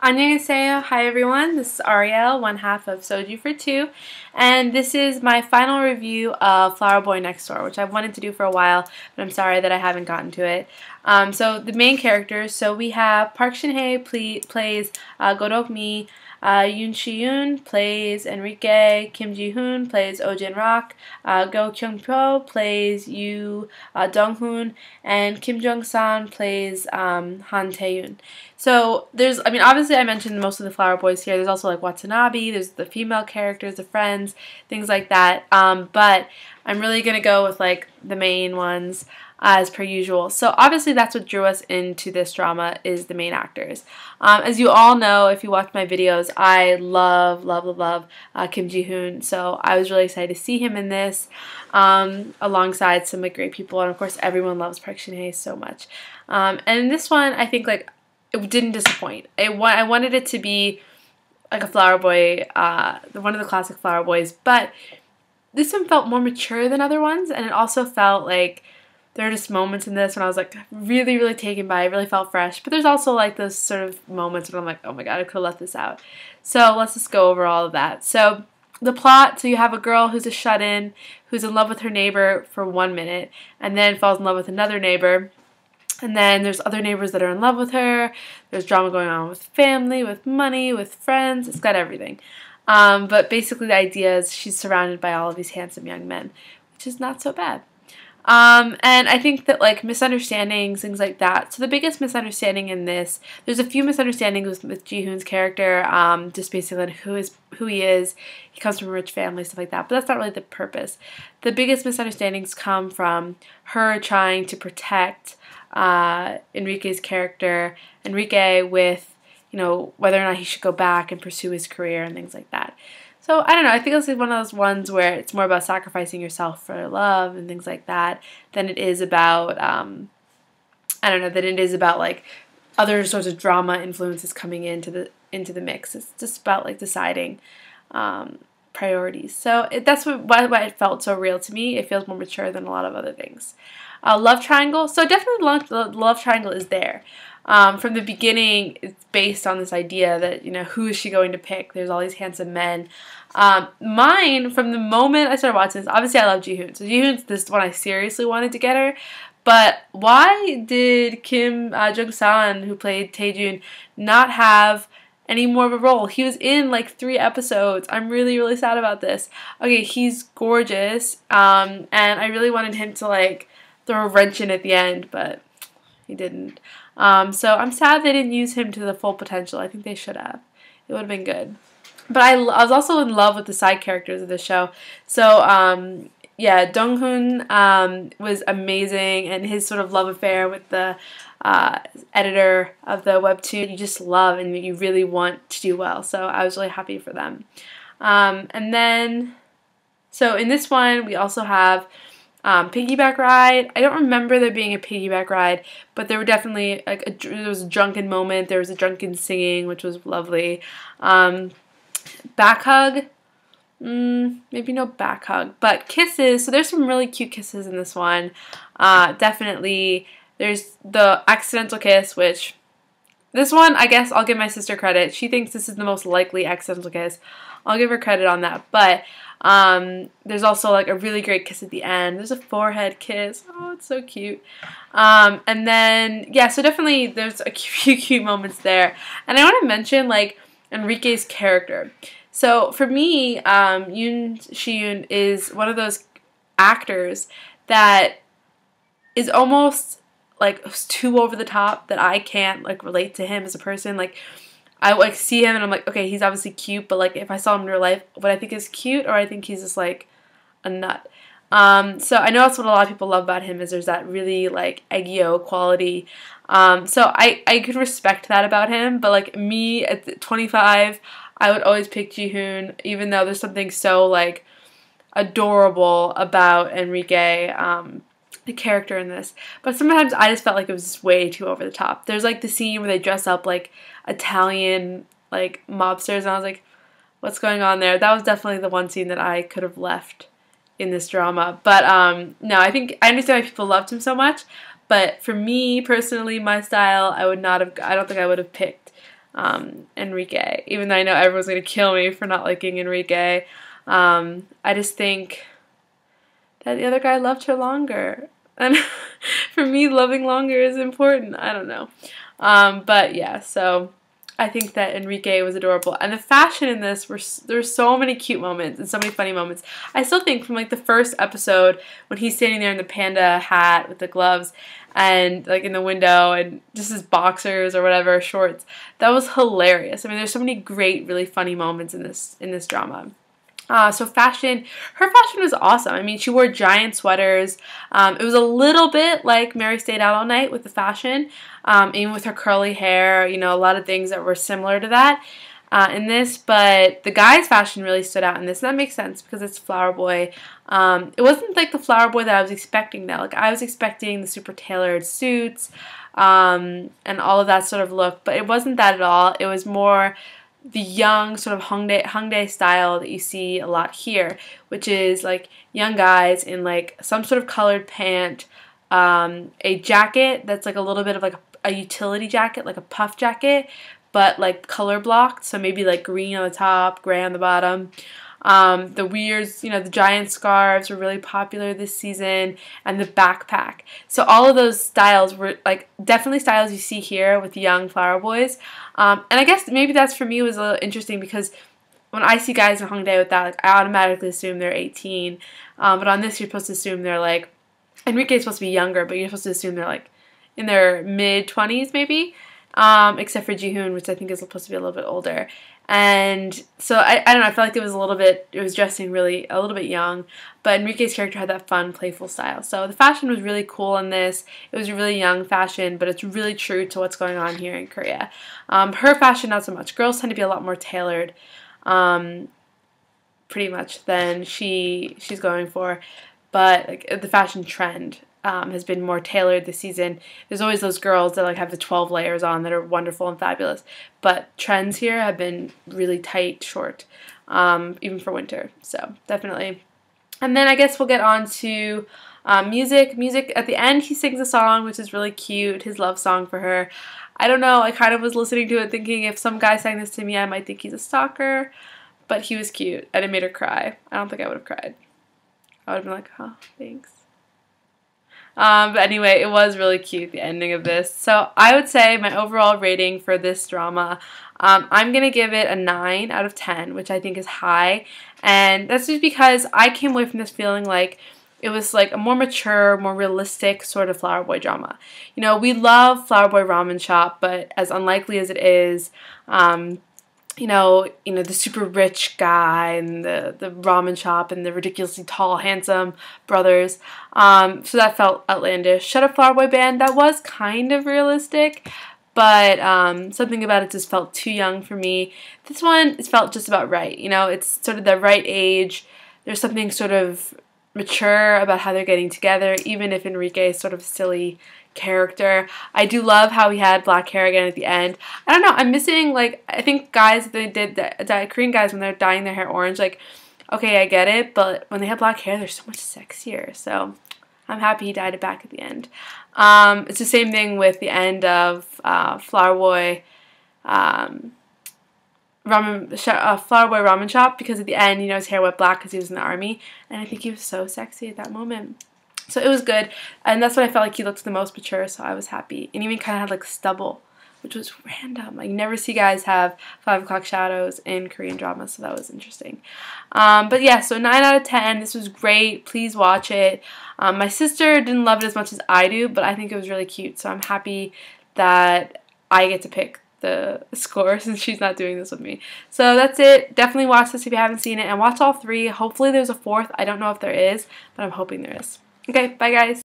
Annyeonghaseyo. Hi everyone, this is Ariel, one half of Soju for Two, and this is my final review of Flower Boy Next Door, which I've wanted to do for a while, but I'm sorry that I haven't gotten to it. So the main characters, so we have Park Shin-hye plays Godok-mi, Yoon Shi-yoon plays Enrique, Kim Ji-hoon plays Oh Jin-rak, Go Kyung-pyo plays Yoo Dong-hoon, and Kim Jung-san plays Han Tae-yoon. So there's, obviously I mentioned most of the Flower Boys here. There's also like Watanabe, there's the female characters, the friends, things like that. But I'm really going to go with like the main ones as per usual. So obviously that's what drew us into this drama is the main actors. As you all know, if you watch my videos, I love Kim Ji-hoon. So I was really excited to see him in this alongside some like great people. And of course everyone loves Park Shin-hye so much. And in this one, I think like it didn't disappoint. I wanted it to be like a Flower Boy, one of the classic Flower Boys, but this one felt more mature than other ones, and it also felt like there are just moments in this when I was like really taken by it. It really felt fresh, but there's also like those sort of moments when I'm like, oh my god, I could have left this out. So let's just go over all of that. So the plot, so you have a girl who's a shut-in, who's in love with her neighbor for 1 minute, and then falls in love with another neighbor. And then there's other neighbors that are in love with her. There's drama going on with family, with money, with friends. It's got everything. But basically the idea is she's surrounded by all of these handsome young men, which is not so bad. And I think that like misunderstandings, things like that. So the biggest misunderstanding in this, there's a few misunderstandings with Ji-hoon's character, just basically on who he is. He comes from a rich family, stuff like that. But that's not really the purpose. The biggest misunderstandings come from her trying to protect Enrique's character, Enrique, with, you know, whether or not he should go back and pursue his career and things like that. So, I don't know, I think this is one of those ones where it's more about sacrificing yourself for love and things like that than it is about, than it is about, like, other sorts of drama influences coming into the mix. It's just about, like, deciding priorities. So, that's why it felt so real to me. It feels more mature than a lot of other things. Love triangle. So definitely the love triangle is there. From the beginning, it's based on this idea that, you know, who is she going to pick? There's all these handsome men. Mine, from the moment I started watching this, obviously I love Ji-hoon. So Ji-hoon's this one I seriously wanted to get her. But why did Kim Jung-san, who played Tae-jun, not have any more of a role? He was in like 3 episodes. I'm really sad about this. Okay, he's gorgeous. And I really wanted him to like throw a wrench in at the end, but he didn't. So I'm sad they didn't use him to the full potential. I think they should have. It would have been good. But I was also in love with the side characters of the show. So, yeah, Dong-hoon was amazing, and his sort of love affair with the editor of the webtoon, you just love and you really want to do well. So I was really happy for them. And then, so in this one, we also have piggyback ride. I don't remember there being a piggyback ride, but there were definitely like there was a drunken moment. There was a drunken singing, which was lovely. Back hug, maybe no back hug, but kisses. So there's some really cute kisses in this one. Definitely, there's the accidental kiss, which this one I guess I'll give my sister credit. She thinks this is the most likely accidental kiss. I'll give her credit on that, but there's also like a really great kiss at the end. There's a forehead kiss. Oh, it's so cute. And then, yeah, so definitely there's a few cute moments there. And I want to mention like Enrique's character. So for me, Yoon Shi-yoon is one of those actors that is almost like too over the top that I can't like relate to him as a person. Like, I like see him and I'm like, okay, he's obviously cute, but like if I saw him in real life, would I think he's cute or I think he's just like a nut? So I know that's what a lot of people love about him is there's that really like aegyo quality. So I could respect that about him, but like me at 25, I would always pick Ji-hoon, even though there's something so like adorable about Enrique, the character in this. But sometimes I just felt like it was just way too over the top. There's like the scene where they dress up like Italian like mobsters and I was like, what's going on there? That was definitely the one scene that I could have left in this drama. But no, I understand why people loved him so much, but for me personally, my style, I don't think I would have picked Enrique, even though I know everyone's going to kill me for not liking Enrique. I just think that the other guy loved her longer. And for me, loving longer is important. I don't know. But yeah, so I think that Enrique was adorable. And the fashion in this, there's so many cute moments and so many funny moments. I still think from like the first episode when he's standing there in the panda hat with the gloves and like in the window and just his boxers or whatever, shorts, that was hilarious. I mean, there's so many great, really funny moments in this drama. So fashion, her fashion was awesome. I mean, she wore giant sweaters. It was a little bit like Mary Stayed Out All Night with the fashion, even with her curly hair, you know, a lot of things that were similar to that in this, but the guy's fashion really stood out in this, and that makes sense because it's Flower Boy. It wasn't like the Flower Boy that I was expecting though. Like, I was expecting the super tailored suits and all of that sort of look, but it wasn't that at all. It was more the young sort of Hongdae style that you see a lot here, which is like young guys in like some sort of colored pant, a jacket that's like a little bit of like a utility jacket, like a puff jacket, but like color blocked, so maybe like green on the top, gray on the bottom. The weirds, you know, the giant scarves were really popular this season, and the backpack. So all of those styles were like definitely styles you see here with young Flower Boys. And I guess maybe that's for me was a little interesting because when I see guys in Hongdae with that, like, I automatically assume they're 18. But on this, you're supposed to assume they're like, Enrique's supposed to be younger, but you're supposed to assume they're like in their mid-20s maybe. Except for Jihoon, which I think is supposed to be a little bit older. And so I don't know, I felt like it was dressing really a little bit young, but Enrique's character had that fun, playful style. So the fashion was really cool in this. It was a really young fashion, but it's really true to what's going on here in Korea. Her fashion, not so much. Girls tend to be a lot more tailored, pretty much, than she's going for. But like the fashion trend has been more tailored this season. There's always those girls that like have the 12 layers on that are wonderful and fabulous, but trends here have been really tight, short, even for winter. So definitely. And then I guess we'll get on to music. Music at the end, he sings a song which is really cute, his love song for her. I don't know, I kind of was listening to it thinking if some guy sang this to me I might think he's a stalker, but he was cute and it made her cry. I don't think I would have cried. I would have been like, oh, thanks. But anyway, it was really cute, the ending of this. So I would say my overall rating for this drama, I'm going to give it a 9 out of 10, which I think is high. And that's just because I came away from this feeling like it was like a more mature, more realistic sort of Flower Boy drama. You know, we love Flower Boy Ramen Shop, but as unlikely as it is, you know, the super rich guy and the ramen shop and the ridiculously tall, handsome brothers. So that felt outlandish. Shut Up Flower Boy Band, that was kind of realistic, but something about it just felt too young for me. This one, it felt just about right. You know, it's sort of the right age. There's something sort of mature about how they're getting together, even if Enrique is sort of silly character. I do love how he had black hair again at the end. I don't know, I'm missing, like, I think guys, they did that, Korean guys, when they're dyeing their hair orange, like, okay, I get it, but when they have black hair, they're so much sexier, so I'm happy he dyed it back at the end. It's the same thing with the end of Flower Boy Ramen Shop, because at the end, you know, his hair went black because he was in the army, and I think he was so sexy at that moment. So it was good, and that's when I felt like he looked the most mature, so I was happy. And even kind of had like stubble, which was random. Like, you never see guys have 5 o'clock shadows in Korean drama, so that was interesting. But yeah, so 9 out of 10. This was great. Please watch it. My sister didn't love it as much as I do, but I think it was really cute, so I'm happy that I get to pick the score since she's not doing this with me. So that's it. Definitely watch this if you haven't seen it, and watch all 3. Hopefully there's a 4th. I don't know if there is, but I'm hoping there is. Okay, bye guys.